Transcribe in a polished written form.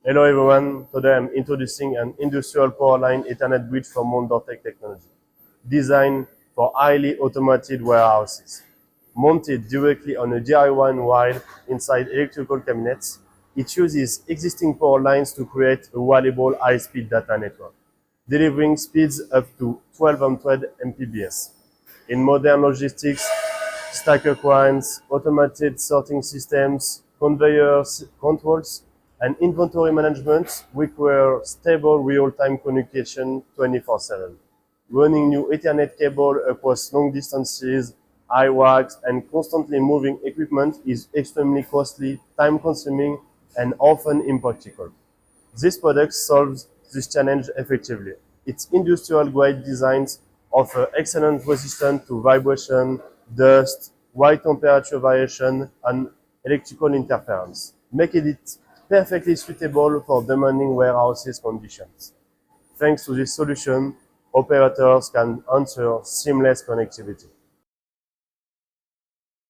Hello everyone, today I'm introducing an Industrial Powerline Ethernet Bridge from Wondertek Technology, designed for highly automated warehouses. Mounted directly on a DIY wire inside electrical cabinets, it uses existing power lines to create a valuable high-speed data network, delivering speeds up to 1200 Mbps. In modern logistics, stacker cranes, automated sorting systems, conveyor controls, and inventory management require stable real-time communication 24/7. Running new Ethernet cable across long distances, high racks, and constantly moving equipment is extremely costly, time-consuming, and often impractical. This product solves this challenge effectively. Its industrial-grade designs offer excellent resistance to vibration, dust, wide temperature variation, and electrical interference, making it perfectly suitable for demanding warehouses conditions. Thanks to this solution, operators can ensure seamless connectivity.